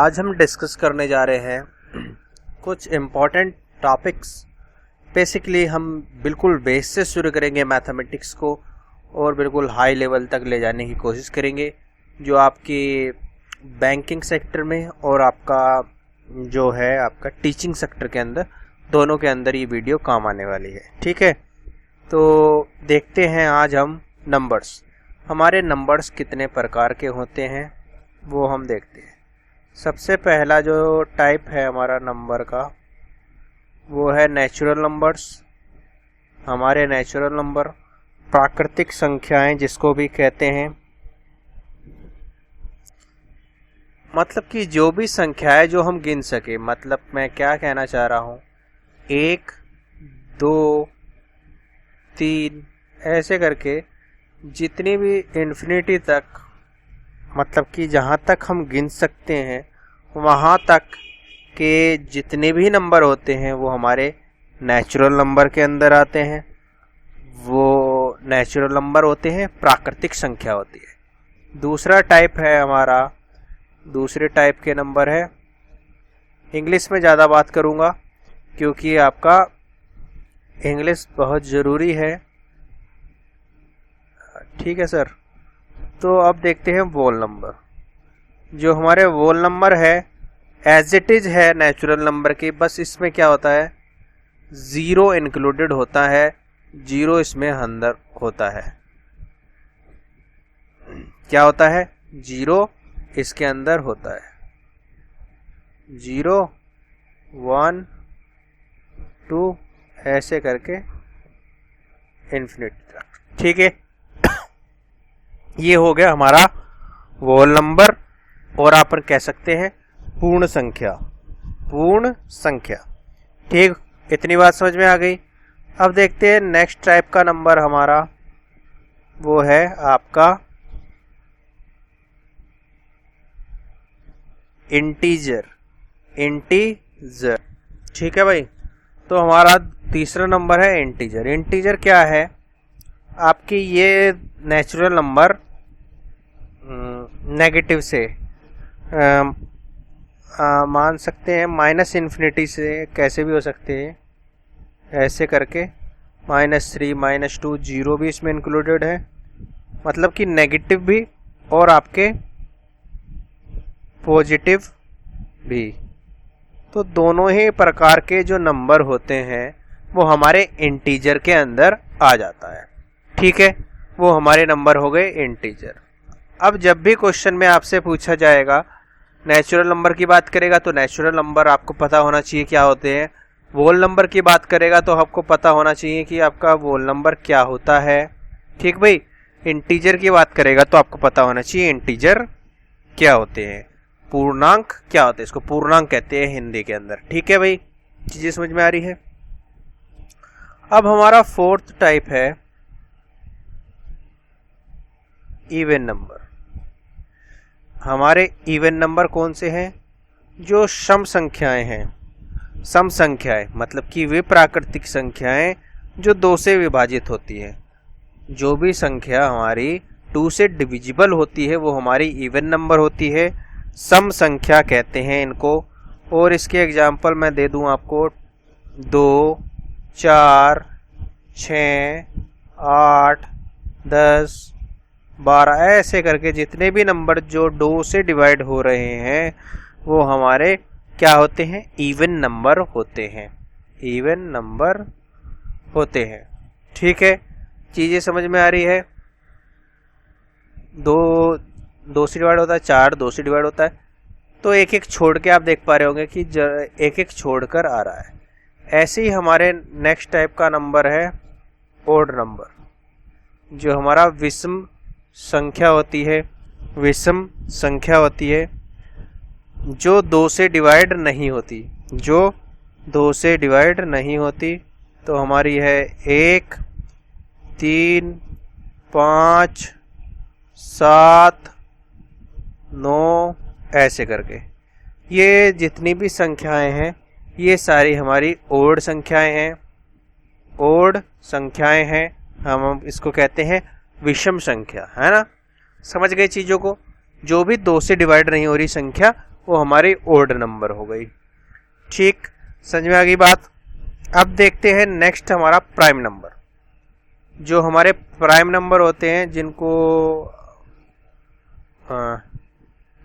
आज हम डिस्कस करने जा रहे हैं कुछ इम्पॉर्टेंट टॉपिक्स। बेसिकली हम बिल्कुल बेस से शुरू करेंगे मैथमेटिक्स को और बिल्कुल हाई लेवल तक ले जाने की कोशिश करेंगे, जो आपकी बैंकिंग सेक्टर में और आपका जो है आपका टीचिंग सेक्टर के अंदर, दोनों के अंदर ये वीडियो काम आने वाली है। ठीक है, तो देखते हैं आज हम नंबर्स। हमारे नंबर्स कितने प्रकार के होते हैं वो हम देखते हैं। सबसे पहला जो टाइप है हमारा नंबर का वो है नेचुरल नंबर्स। हमारे नेचुरल नंबर प्राकृतिक संख्याएं जिसको भी कहते हैं, मतलब कि जो भी संख्या है जो हम गिन सके। मतलब मैं क्या कहना चाह रहा हूँ, 1, 2, 3 ऐसे करके जितनी भी इन्फिनिटी तक, मतलब कि जहाँ तक हम गिन सकते हैं वहाँ तक के जितने भी नंबर होते हैं वो हमारे नेचुरल नंबर के अंदर आते हैं। वो नेचुरल नंबर होते हैं, प्राकृतिक संख्या होती है। दूसरा टाइप है हमारा, दूसरे टाइप के नंबर है, इंग्लिश में ज़्यादा बात करूँगा क्योंकि आपका इंग्लिश बहुत ज़रूरी है। ठीक है सर। तो अब देखते हैं वोल नंबर। जो हमारे वोल नंबर है एज इट इज है नेचुरल नंबर के, बस इसमें क्या होता है, 0 इंक्लूडेड होता है, 0 इसमें अंदर होता है। क्या होता है, 0 इसके अंदर होता है। 0, 1, 2 ऐसे करके इन्फिनिटी तक। ठीक है, ये हो गया हमारा वोल नंबर, और आप कह सकते हैं पूर्ण संख्या। पूर्ण संख्या। ठीक, इतनी बात समझ में आ गई। अब देखते हैं नेक्स्ट टाइप का नंबर हमारा वो है आपका इंटीजर। इंटीजर, ठीक है भाई। तो हमारा तीसरा नंबर है इंटीजर। इंटीजर क्या है, आपकी ये नेचुरल नंबर नेगेटिव से मान सकते हैं, माइनस इन्फिनिटी से कैसे भी हो सकते हैं, ऐसे करके -3, -2, 0 भी इसमें इंक्लूडेड है। मतलब कि नेगेटिव भी और आपके पॉजिटिव भी। तो दोनों ही प्रकार के जो नंबर होते हैं वो हमारे इंटीजर के अंदर आ जाता है। ठीक है, वो हमारे नंबर हो गए इंटीजर। अब जब भी क्वेश्चन में आपसे पूछा जाएगा, नेचुरल नंबर की बात करेगा तो नेचुरल नंबर आपको पता होना चाहिए क्या होते हैं। वोल नंबर की बात करेगा तो आपको पता होना चाहिए कि आपका वोल नंबर क्या होता है। ठीक भाई। इंटीजर की बात करेगा तो आपको पता होना चाहिए इंटीजर क्या होते हैं, पूर्णांक क्या होते हैं। इसको पूर्णांक कहते हैं हिंदी के अंदर। ठीक है भाई, चीजें समझ में आ रही है। अब हमारा फोर्थ टाइप है इवन नंबर। हमारे इवन नंबर कौन से हैं, जो सम संख्याएं हैं। सम संख्याएं मतलब कि वे प्राकृतिक संख्याएं जो 2 से विभाजित होती हैं। जो भी संख्या हमारी 2 से डिविजिबल होती है वो हमारी इवन नंबर होती है। सम संख्या कहते हैं इनको। और इसके एग्जाम्पल मैं दे दूं आपको, 2, 4, 6, 8, 10, 12 ऐसे करके जितने भी नंबर जो 2 से डिवाइड हो रहे हैं वो हमारे क्या होते हैं, इवन नंबर होते हैं। इवन नंबर होते हैं। ठीक है, चीजें समझ में आ रही है। 2 से डिवाइड होता है, 4 2 से डिवाइड होता है, तो एक एक छोड़ के आप देख पा रहे होंगे कि एक एक छोड़कर आ रहा है। ऐसे ही हमारे नेक्स्ट टाइप का नंबर है ओड नंबर, जो हमारा विषम संख्या होती है। विषम संख्या होती है जो 2 से डिवाइड नहीं होती, जो 2 से डिवाइड नहीं होती। तो हमारी है 1, 3, 5, 7, 9 ऐसे करके। ये जितनी भी संख्याएं हैं ये सारी हमारी ओड संख्याएं हैं। ओड संख्याएं हैं, हम इसको कहते हैं विषम संख्या, है ना। समझ गए चीजों को। जो भी 2 से डिवाइड नहीं हो रही संख्या वो हमारी ओड नंबर हो गई। ठीक, समझ में आ गई बात। अब देखते हैं नेक्स्ट हमारा प्राइम नंबर। जो हमारे प्राइम नंबर होते हैं जिनको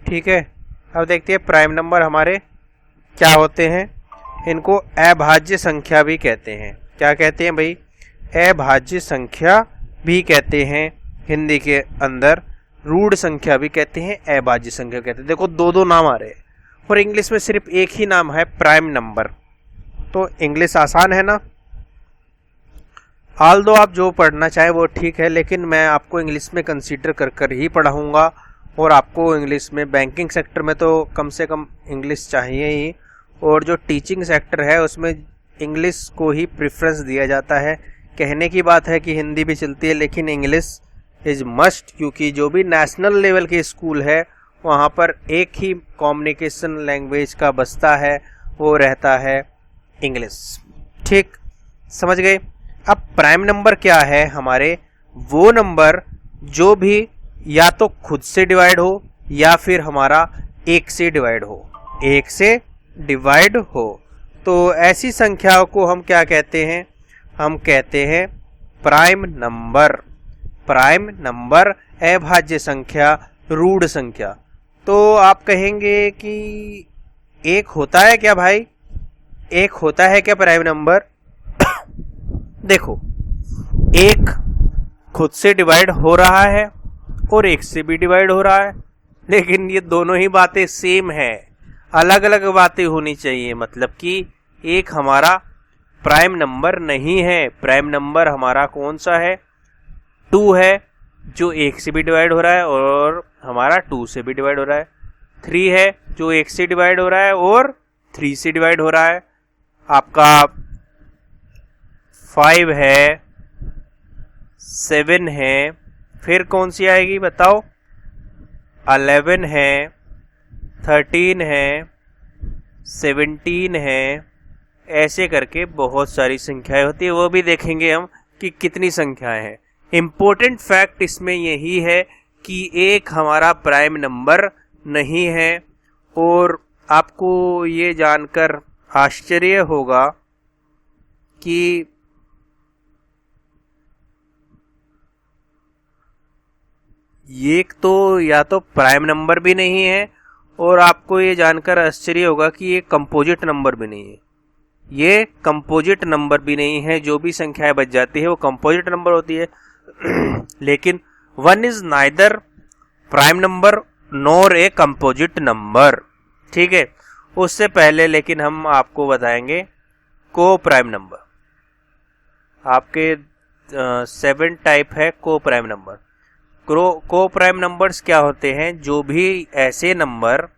ठीक है, अब देखते हैं प्राइम नंबर हमारे क्या होते हैं। इनको अभाज्य संख्या भी कहते हैं। क्या कहते हैं भाई? अभाज्य संख्या भी कहते हैं हिंदी के अंदर, रूढ़ संख्या भी कहते हैं, अभाज्य संख्या कहते हैं। देखो दो दो नाम आ रहे हैं और इंग्लिश में सिर्फ एक ही नाम है, प्राइम नंबर। तो इंग्लिश आसान है ना। हाल दो आप जो पढ़ना चाहे वो ठीक है, लेकिन मैं आपको इंग्लिश में कंसीडर कर कर ही पढ़ाऊँगा। और आपको इंग्लिश में बैंकिंग सेक्टर में तो कम से कम इंग्लिश चाहिए ही, और जो टीचिंग सेक्टर है उसमें इंग्लिश को ही प्रेफरेंस दिया जाता है। कहने की बात है कि हिंदी भी चलती है, लेकिन इंग्लिश इज मस्ट, क्योंकि जो भी नेशनल लेवल के स्कूल है वहाँ पर एक ही कम्युनिकेशन लैंग्वेज का बसता है, वो रहता है इंग्लिश। ठीक, समझ गए। अब प्राइम नंबर क्या है? हमारे वो नंबर जो भी या तो खुद से डिवाइड हो या फिर हमारा एक से डिवाइड हो, एक से डिवाइड हो। तो ऐसी संख्याओं को हम क्या कहते हैं? हम कहते हैं प्राइम नंबर। प्राइम नंबर, अभाज्य संख्या, रूढ़ संख्या। तो आप कहेंगे कि एक होता है क्या भाई? एक होता है क्या प्राइम नंबर? देखो, एक खुद से डिवाइड हो रहा है और एक से भी डिवाइड हो रहा है, लेकिन ये दोनों ही बातें सेम है, अलग अलग बातें होनी चाहिए। मतलब कि एक हमारा प्राइम नंबर नहीं है। प्राइम नंबर हमारा कौन सा है? 2 है, जो एक से भी डिवाइड हो रहा है और हमारा 2 से भी डिवाइड हो रहा है। 3 है, जो एक से डिवाइड हो रहा है और 3 से डिवाइड हो रहा है। आपका 5 है, 7 है, फिर कौन सी आएगी बताओ? 11 है, 13 है, 17 है। ऐसे करके बहुत सारी संख्याएं होती है, वो भी देखेंगे हम कि कितनी संख्याएं हैं। इम्पोर्टेंट फैक्ट इसमें यही है कि एक हमारा प्राइम नंबर नहीं है। और आपको ये जानकर आश्चर्य होगा कि ये तो या तो प्राइम नंबर भी नहीं है, और आपको ये जानकर आश्चर्य होगा कि ये कंपोजिट नंबर भी नहीं है। ये कंपोजिट नंबर भी नहीं है। जो भी संख्याएं बच जाती है वो कंपोजिट नंबर होती है। लेकिन 1 is neither prime number nor a composite number. ठीक है, उससे पहले लेकिन हम आपको बताएंगे को प्राइम नंबर। आपके 7 टाइप है को प्राइम नंबर। को प्राइम नंबर्स क्या होते हैं? जो भी ऐसे नंबर,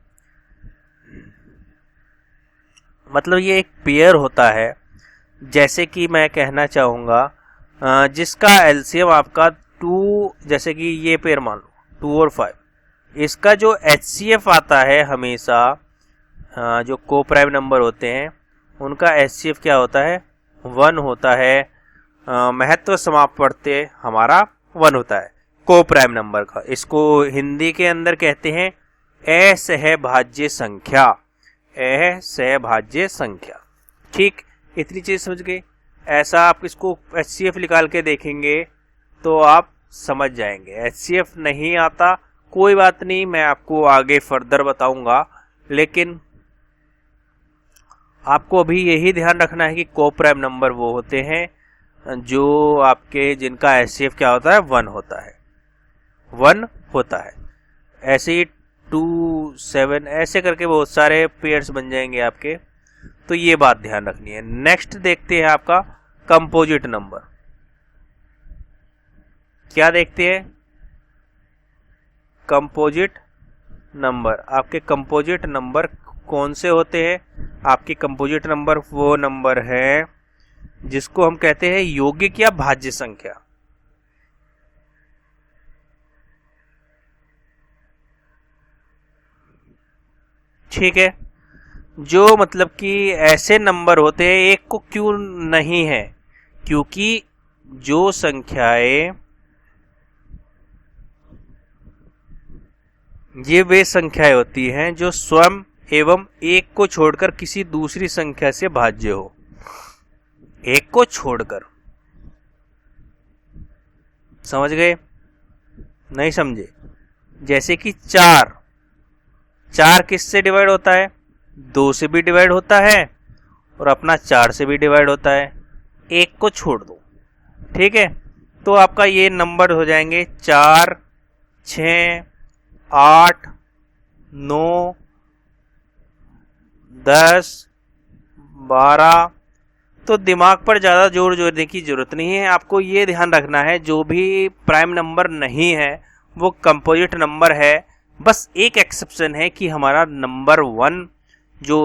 मतलब ये एक पेयर होता है, जैसे कि मैं कहना चाहूँगा जिसका एलसीएम आपका 2, जैसे कि ये पेयर मान लो 2 और 5, इसका जो एचसीएफ आता है हमेशा, जो को प्राइम नंबर होते हैं उनका एचसीएफ क्या होता है? 1 होता है। महत्व समापवर्त्य हमारा 1 होता है को प्राइम नंबर का। इसको हिंदी के अंदर कहते हैं असहभाज्य संख्या। असहभाज्य संख्या। ठीक, इतनी चीज समझ गए। ऐसा आप इसको एचसीएफ निकाल के देखेंगे तो आप समझ जाएंगे। एचसीएफ नहीं आता कोई बात नहीं, मैं आपको आगे फर्दर बताऊंगा, लेकिन आपको अभी यही ध्यान रखना है कि को प्राइम नंबर वो होते हैं जो आपके जिनका एचसीएफ क्या होता है? 1 होता है। 1 होता है। ऐसे ही 2, 7 ऐसे करके बहुत सारे पेयर्स बन जाएंगे आपके। तो ये बात ध्यान रखनी है। नेक्स्ट देखते हैं आपका कंपोजिट नंबर। क्या देखते हैं? Composite number. आपके कंपोजिट नंबर कौन से होते हैं? आपके कंपोजिट नंबर वो नंबर है जिसको हम कहते हैं यौगिक या भाज्य संख्या। ठीक है, जो मतलब कि ऐसे नंबर होते हैं, एक को क्यों नहीं है? क्योंकि जो संख्याएं, ये वे संख्याएं होती हैं जो स्वयं एवं 1 को छोड़कर किसी दूसरी संख्या से भाज्य हो। 1 को छोड़कर, समझ गए? नहीं समझे? जैसे कि 4 किससे डिवाइड होता है? 2 से भी डिवाइड होता है और अपना 4 से भी डिवाइड होता है। 1 को छोड़ दो, ठीक है? तो आपका ये नंबर हो जाएंगे 4, 6, 8, 9, 10, 12। तो दिमाग पर ज़्यादा जोर देने की जरूरत नहीं है। आपको ये ध्यान रखना है जो भी प्राइम नंबर नहीं है वो कंपोजिट नंबर है। बस एक एक्सेप्शन है कि हमारा नंबर 1 जो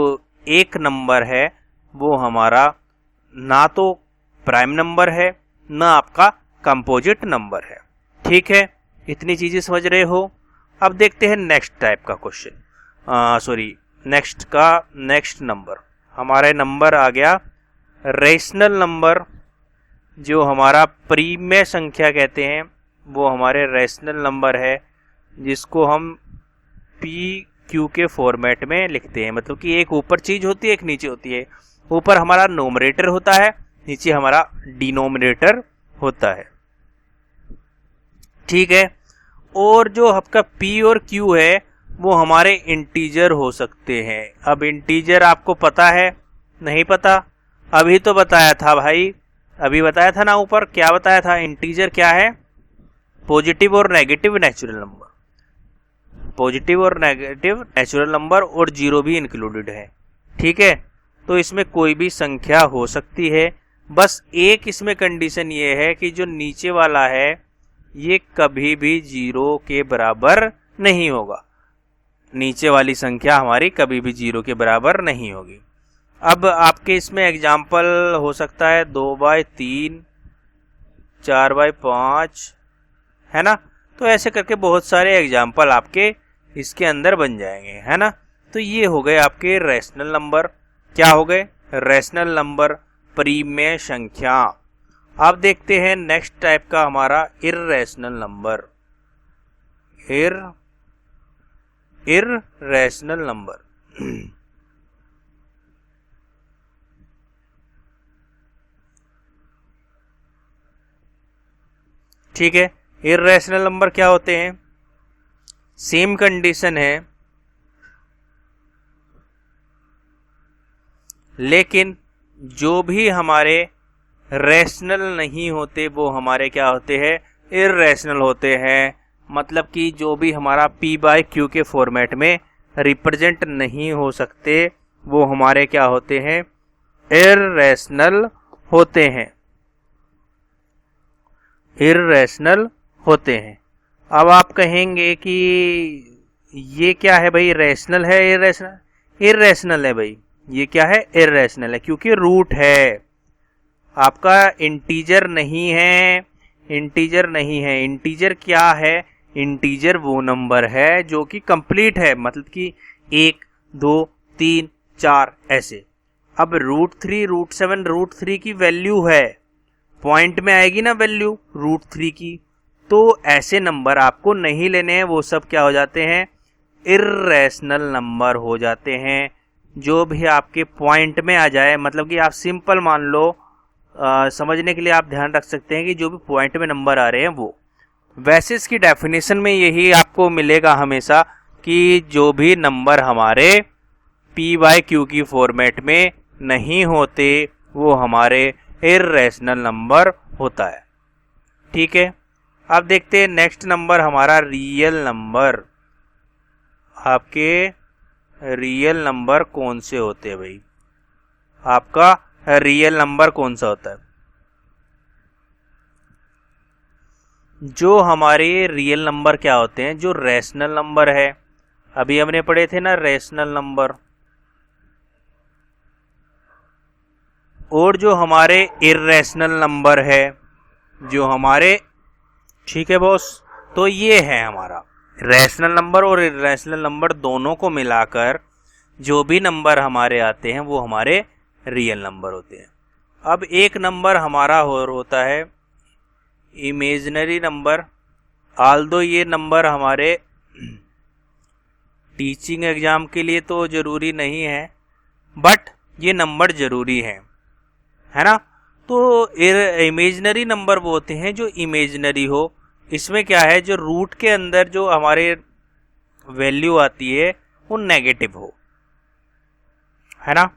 एक नंबर है वो हमारा ना तो प्राइम नंबर है ना आपका कंपोजिट नंबर है। ठीक है, इतनी चीजें समझ रहे हो? अब देखते हैं नेक्स्ट टाइप का क्वेश्चन, नेक्स्ट नंबर। हमारे नंबर आ गया रेशनल नंबर, जो हमारा प्रीमेय संख्या कहते हैं वो हमारे रेशनल नंबर है, जिसको हम पी क्यू के फॉर्मेट में लिखते हैं। मतलब कि एक ऊपर चीज होती है, एक नीचे होती है। ऊपर हमारा नोमरेटर होता है, नीचे हमारा डिनोमिनेटर होता है। ठीक है, और जो आपका पी और क्यू है वो हमारे इंटीजर हो सकते हैं। अब इंटीजर आपको पता है? नहीं पता? अभी तो बताया था भाई, अभी बताया था ना ऊपर। क्या बताया था? इंटीजर क्या है? पॉजिटिव और नेगेटिव नेचुरल नंबर, पॉजिटिव और नेगेटिव नेचुरल नंबर, और जीरो भी इंक्लूडेड है। ठीक है, तो इसमें कोई भी संख्या हो सकती है। बस एक इसमें कंडीशन ये है कि जो नीचे वाला है ये कभी भी जीरो के बराबर नहीं होगा। नीचे वाली संख्या हमारी कभी भी जीरो के बराबर नहीं होगी। अब आपके इसमें एग्जाम्पल हो सकता है 2/3, 4/5, है ना? तो ऐसे करके बहुत सारे एग्जाम्पल आपके इसके अंदर बन जाएंगे, है ना? तो ये हो गए आपके रेशनल नंबर। क्या हो गए? रेशनल नंबर, प्रीमेय संख्या। अब देखते हैं नेक्स्ट टाइप का हमारा इर्रेशनल नंबर। इर्रेशनल नंबर ठीक है, इर्रेशनल नंबर क्या होते हैं? सेम कंडीशन है, लेकिन जो भी हमारे रैशनल नहीं होते वो हमारे क्या होते हैं? इर्रेशनल होते हैं। मतलब कि जो भी हमारा पी बाय क्यू के फॉर्मेट में रिप्रेजेंट नहीं हो सकते वो हमारे क्या होते हैं? इर्रेशनल होते हैं, इर्रेशनल होते हैं। अब आप कहेंगे कि ये क्या है भाई, रैशनल है इर्रेशनल? इर्रेशनल है भाई। ये क्या है? इर्रेशनल है, क्योंकि रूट है, आपका इंटीजर नहीं है। इंटीजर नहीं है। इंटीजर क्या है? इंटीजर वो नंबर है जो कि कंप्लीट है, मतलब कि 1, 2, 3, 4 ऐसे। अब √3, √7, √3 की वैल्यू है, पॉइंट में आएगी ना वैल्यू √3 की, तो ऐसे नंबर आपको नहीं लेने हैं। वो सब क्या हो जाते हैं? इर्रेशनल नंबर हो जाते हैं। जो भी आपके पॉइंट में आ जाए, मतलब कि आप सिंपल मान लो, समझने के लिए आप ध्यान रख सकते हैं कि जो भी पॉइंट में नंबर आ रहे हैं वो। वैसे इसकी डेफिनेशन में यही आपको मिलेगा हमेशा कि जो भी नंबर हमारे पी बाय क्यू की फॉर्मेट में नहीं होते वो हमारे इर्रेशनल नंबर होता है। ठीक है, अब देखते हैं नेक्स्ट नंबर हमारा रियल नंबर। आपके रियल नंबर कौन से होते हैं भाई? आपका रियल नंबर कौन सा होता है? जो हमारे रियल नंबर क्या होते हैं? जो रैशनल नंबर है, अभी हमने पढ़े थे ना रैशनल नंबर, और जो हमारे इर्रेशनल नंबर है, जो हमारे, ठीक है बॉस, तो ये है हमारा रैशनल नंबर और इर्रेशनल नंबर दोनों को मिलाकर जो भी नंबर हमारे आते हैं वो हमारे रियल नंबर होते हैं। अब एक नंबर हमारा होता है इमेजिनरी नंबर। आल्दो ये नंबर हमारे टीचिंग एग्ज़ाम के लिए तो ज़रूरी नहीं है, बट ये नंबर ज़रूरी है ना। तो इमेजनरी नंबर वो होते हैं जो इमेजनरी हो। इसमें क्या है, जो रूट के अंदर जो हमारे वैल्यू आती है वो नेगेटिव हो, है ना।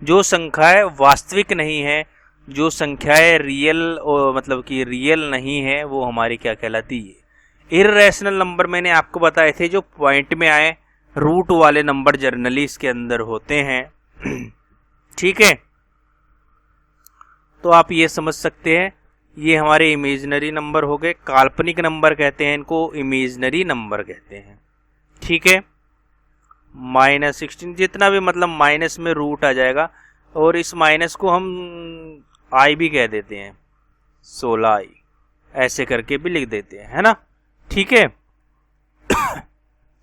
जो संख्याएं वास्तविक नहीं है, जो संख्याएं रियल मतलब कि रियल नहीं है, वो हमारी क्या कहलाती है, इर्रेशनल नंबर। मैंने आपको बताए थे जो पॉइंट में आए, रूट वाले नंबर जनरली इसके अंदर होते हैं। ठीक है, तो आप ये समझ सकते हैं ये हमारे इमेजनरी नंबर हो गए। काल्पनिक नंबर कहते हैं इनको, इमेजनरी नंबर कहते हैं। ठीक है, -16 जितना भी मतलब माइनस में रूट आ जाएगा, और इस माइनस को हम आई भी कह देते हैं, 16i ऐसे करके भी लिख देते हैं, है ना। ठीक है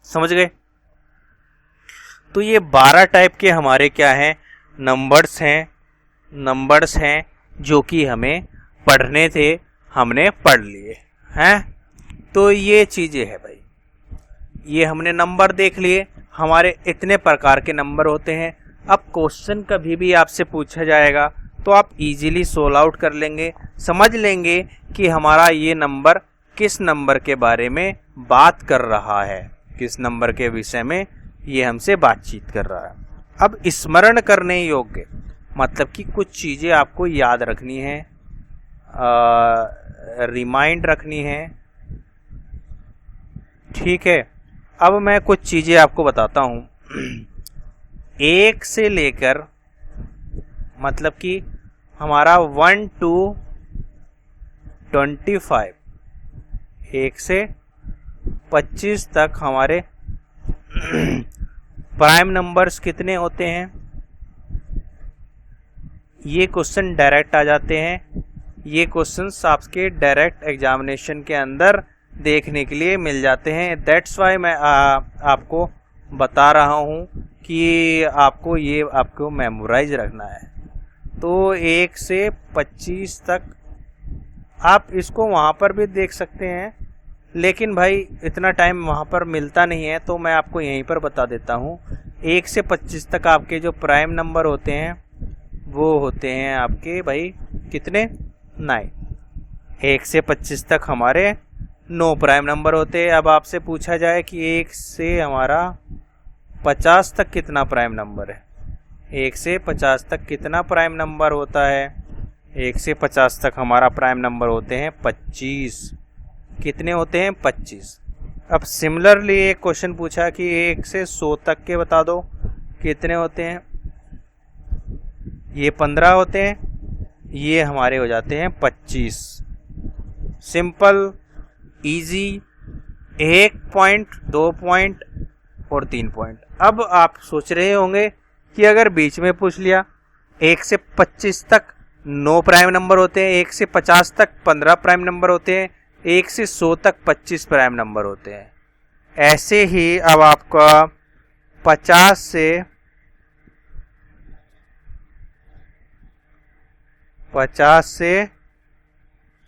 समझ गए। तो ये 12 टाइप के हमारे क्या हैं, नंबर्स हैं जो कि हमें पढ़ने थे, हमने पढ़ लिए हैं। तो ये चीज़ें है भाई, ये हमने नंबर देख लिए, हमारे इतने प्रकार के नंबर होते हैं। अब क्वेश्चन कभी भी आपसे पूछा जाएगा तो आप इजीली सोल्व आउट कर लेंगे, समझ लेंगे कि हमारा ये नंबर किस नंबर के बारे में बात कर रहा है, किस नंबर के विषय में ये हमसे बातचीत कर रहा है। अब स्मरण करने योग्य मतलब कि कुछ चीज़ें आपको याद रखनी है, रिमाइंड रखनी है। ठीक है, अब मैं कुछ चीज़ें आपको बताता हूँ। 1 से लेकर मतलब कि हमारा 1 to 25, 1 से 25 तक हमारे प्राइम नंबर्स कितने होते हैं, ये क्वेश्चन डायरेक्ट आ जाते हैं। ये क्वेश्चंस आपके डायरेक्ट एग्जामिनेशन के अंदर देखने के लिए मिल जाते हैं। दैट्स वाई मैं आपको बता रहा हूँ कि आपको मेमोराइज रखना है। तो 1 से 25 तक आप इसको वहाँ पर भी देख सकते हैं, लेकिन भाई इतना टाइम वहाँ पर मिलता नहीं है, तो मैं आपको यहीं पर बता देता हूँ। 1 से 25 तक आपके जो प्राइम नंबर होते हैं वो होते हैं आपके भाई कितने, 9। 1 से 25 तक हमारे 9 प्राइम नंबर होते हैं। अब आपसे पूछा जाए कि 1 से हमारा 50 तक कितना प्राइम नंबर है, 1 से 50 तक कितना प्राइम नंबर होता है, 1 से 50 तक हमारा प्राइम नंबर होते हैं 25। कितने होते हैं, 25। अब सिमिलरली एक क्वेश्चन पूछा कि 1 से 100 तक के बता दो कितने होते हैं, ये 15 होते हैं, ये हमारे हो जाते हैं 25। सिंपल, इजी, 1 पॉइंट, 2 पॉइंट और 3 पॉइंट। अब आप सोच रहे होंगे कि अगर बीच में पूछ लिया 1 से 25 तक 9 प्राइम नंबर होते हैं, 1 से 50 तक 15 प्राइम नंबर होते हैं, 1 से 100 तक 25 प्राइम नंबर होते हैं। ऐसे ही अब आपका 50 से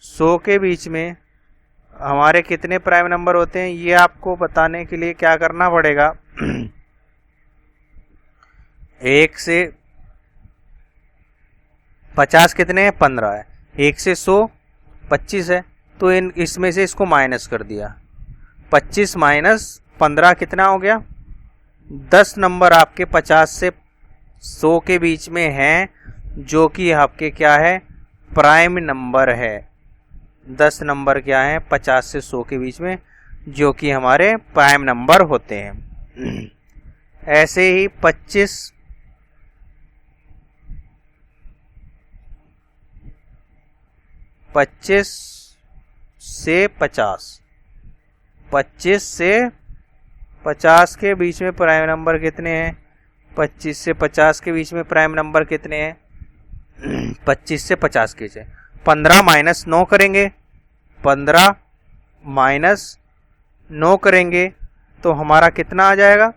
100 के बीच में हमारे कितने प्राइम नंबर होते हैं, ये आपको बताने के लिए क्या करना पड़ेगा। 1 से 50 कितने हैं, 15 है, 1 से 100 25 है, तो इसमें से इसको माइनस कर दिया, 25 माइनस 15 कितना हो गया, 10 नंबर आपके 50 से 100 के बीच में हैं, जो कि आपके क्या है, प्राइम नंबर है। 10 नंबर क्या है 50 से 100 के बीच में, जो कि हमारे प्राइम नंबर होते हैं। ऐसे ही 25 से 50, 25 से 50 के बीच में प्राइम नंबर कितने हैं, 25 से 50 के बीच में प्राइम नंबर कितने हैं, 25 से 50 के से 15 माइनस 9 करेंगे, 15 माइनस 9 करेंगे तो हमारा कितना आ जाएगा,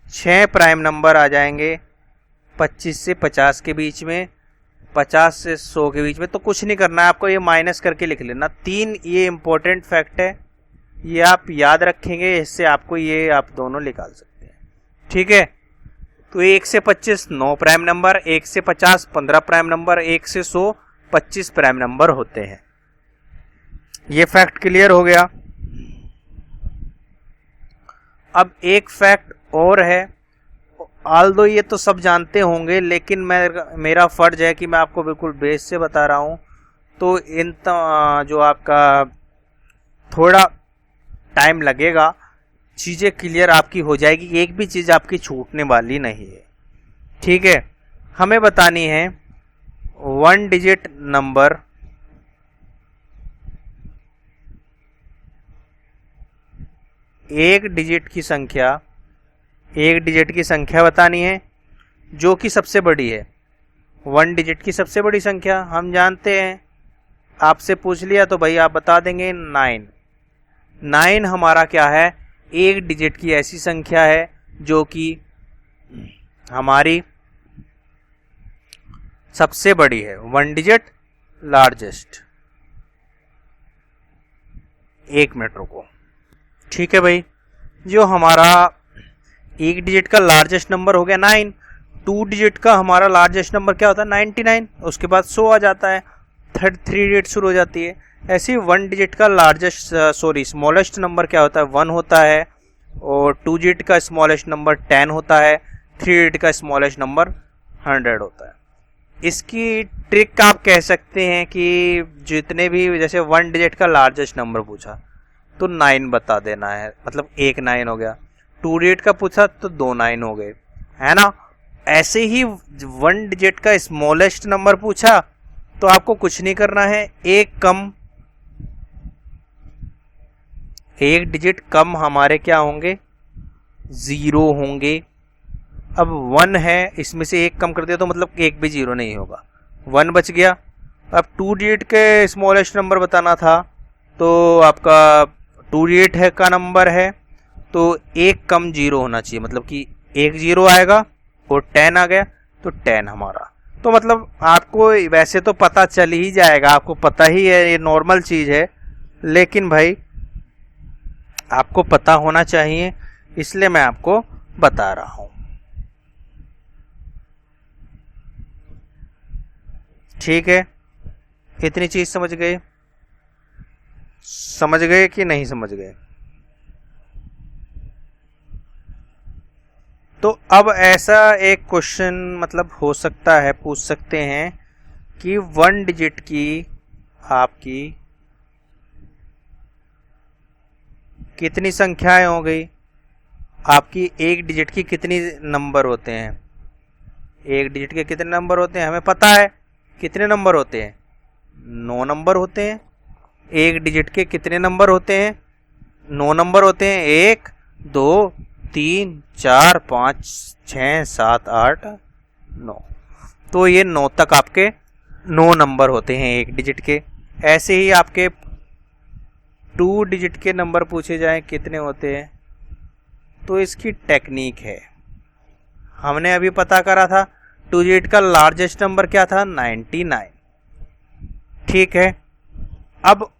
6 प्राइम नंबर आ जाएंगे 25 से 50 के बीच में, 50 से 100 के बीच में। तो कुछ नहीं करना है आपको, ये माइनस करके लिख लेना। 3 ये इम्पोर्टेंट फैक्ट है, ये आप याद रखेंगे, इससे आपको ये आप दोनों निकाल सकते हैं। ठीक है। तो 1 से 25 9 प्राइम नंबर, 1 से 50 15 प्राइम नंबर, 1 से 100 25 प्राइम नंबर होते हैं। ये फैक्ट क्लियर हो गया। अब एक फैक्ट और है, ऑल्दो ये तो सब जानते होंगे, लेकिन मेरा फर्ज है कि मैं आपको बिल्कुल बेस से बता रहा हूँ। तो जो आपका थोड़ा टाइम लगेगा, चीज़ें क्लियर आपकी हो जाएगी, एक भी चीज़ आपकी छूटने वाली नहीं है। ठीक है, हमें बतानी है 1 डिजिट नंबर एक डिजिट की संख्या बतानी है जो कि सबसे बड़ी है। 1 डिजिट की सबसे बड़ी संख्या हम जानते हैं, आपसे पूछ लिया तो भाई आप बता देंगे 9। 9 हमारा क्या है, एक डिजिट की ऐसी संख्या है जो कि हमारी सबसे बड़ी है। 1 डिजिट लार्जेस्ट। 1 मिनट रुको। ठीक है भाई, जो हमारा एक डिजिट का लार्जेस्ट नंबर हो गया 9। 2 डिजिट का हमारा लार्जेस्ट नंबर क्या होता है 99, उसके बाद 100 आ जाता है, 3 डिजिट शुरू हो जाती है। ऐसे ही 1 डिजिट का स्मॉलेस्ट नंबर क्या होता है 1 होता है, और 2 डिजिट का स्मॉलेस्ट नंबर 10 होता है, 3 डिजिट का स्मॉलेस्ट नंबर 100 होता है। इसकी ट्रिक आप कह सकते हैं कि जितने भी, जैसे 1 डिजिट का लार्जेस्ट नंबर पूछा तो 9 बता देना है, मतलब 1 9 हो गया। 2 डिजिट का पूछा तो 2 9 हो गए, है ना। ऐसे ही 1 डिजिट का स्मॉलेस्ट नंबर पूछा तो आपको कुछ नहीं करना है, एक डिजिट कम हमारे क्या होंगे 0 होंगे। अब 1 है, इसमें से 1 कम कर दिया तो मतलब 1 भी 0 नहीं होगा, 1 बच गया। अब 2 डिजिट के स्मॉलेस्ट नंबर बताना था, तो आपका 2 डिजिट है का नंबर है तो 1 कम 0 होना चाहिए, मतलब कि 1 0 आएगा और 10 आ गया तो 10 हमारा। तो मतलब आपको वैसे तो पता चल ही जाएगा, आपको पता ही है, ये नॉर्मल चीज़ है, लेकिन भाई आपको पता होना चाहिए, इसलिए मैं आपको बता रहा हूँ। ठीक है, इतनी चीज समझ गए कि नहीं समझ गए? तो अब ऐसा एक क्वेश्चन मतलब हो सकता है, पूछ सकते हैं कि 1 डिजिट की आपकी कितनी संख्याएं हो गई, आपकी एक डिजिट की कितनी नंबर होते हैं। एक डिजिट के कितने नंबर होते हैं हमें पता है, कितने नंबर होते हैं 9 नंबर होते हैं। एक डिजिट के कितने नंबर होते हैं 9 नंबर होते हैं, 1 2 3 4 5 6 7 8 9। तो ये 9 तक आपके 9 नंबर होते हैं एक डिजिट के। ऐसे ही आपके 2 डिजिट के नंबर पूछे जाएं कितने होते हैं, तो इसकी टेक्निक है, हमने अभी पता करा था 2 डिजिट का लार्जेस्ट नंबर क्या था 99। ठीक है, अब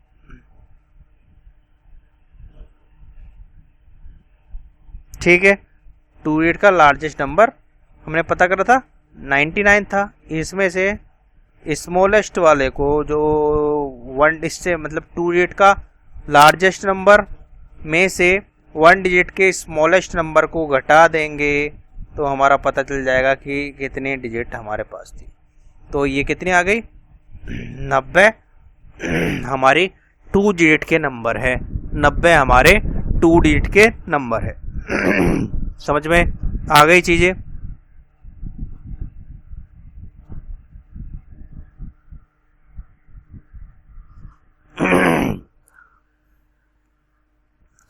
ठीक है 2 डिजिट का लार्जेस्ट नंबर हमने पता करा था 99 था। इसमें से स्मॉलेस्ट वाले को जो 1 इससे मतलब 2 डिजिट का लार्जेस्ट नंबर में से 1 डिजिट के स्मॉलेस्ट नंबर को घटा देंगे तो हमारा पता चल जाएगा कि कितनी डिजिट हमारे पास थी। तो ये कितनी आ गई 90 हमारी 2 डिजिट के नंबर है, 90 हमारे 2 डिजिट के नंबर है। समझ में आ गई चीजें?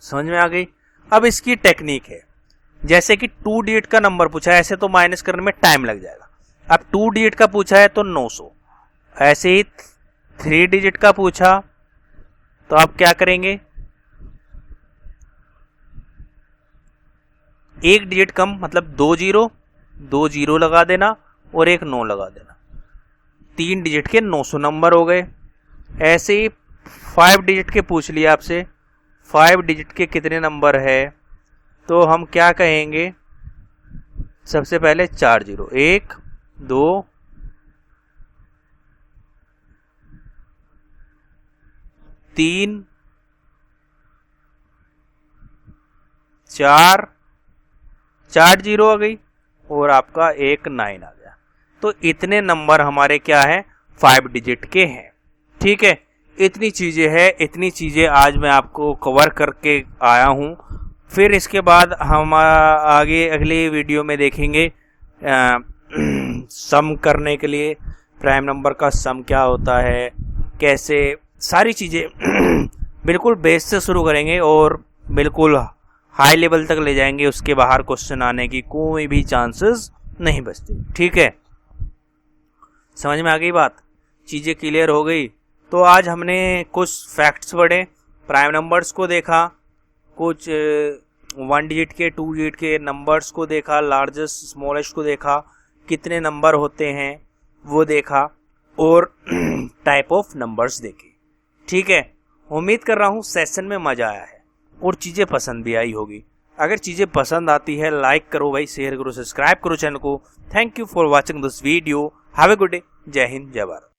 समझ में आ गई। अब इसकी टेक्निक है, जैसे कि 2 डिजिट का नंबर पूछा है, ऐसे तो माइनस करने में टाइम लग जाएगा। अब 2 डिजिट का पूछा है तो 900। ऐसे ही 3 डिजिट का पूछा तो आप क्या करेंगे, एक डिजिट कम मतलब 2 जीरो लगा देना और एक 9 लगा देना, 3 डिजिट के 900 नंबर हो गए। ऐसे ही 5 डिजिट के पूछ लिया आपसे, 5 डिजिट के कितने नंबर है, तो हम क्या कहेंगे सबसे पहले 4 जीरो, 1 2 3 4, 4 जीरो आ गई और आपका एक 9 आ गया। तो इतने नंबर हमारे क्या है, 5 डिजिट के हैं। ठीक है, इतनी चीज़ें हैं, इतनी चीज़ें आज मैं आपको कवर करके आया हूँ। फिर इसके बाद हम आगे अगले वीडियो में देखेंगे सम करने के लिए, प्राइम नंबर का सम क्या होता है, कैसे, सारी चीज़ें बिल्कुल बेस से शुरू करेंगे और बिल्कुल हाई लेवल तक ले जाएंगे। उसके बाहर क्वेश्चन आने की कोई भी चांसेस नहीं बचते। ठीक है, समझ में आ गई बात, चीज़ें क्लियर हो गई। तो आज हमने कुछ फैक्ट्स पढ़े, प्राइम नंबर्स को देखा, कुछ 1 डिजिट के 2 डिजिट के नंबर्स को देखा, लार्जेस्ट स्मॉलेस्ट को देखा, कितने नंबर होते हैं वो देखा, और टाइप ऑफ नंबर्स देखे। ठीक है, उम्मीद कर रहा हूँ सेशन में मज़ा आया है और चीज़ें पसंद भी आई होगी। अगर चीज़ें पसंद आती है लाइक करो भाई, शेयर करो, सब्सक्राइब करो चैनल को। Thank you for watching this video. Have a good day. जय हिंद, जय भारत।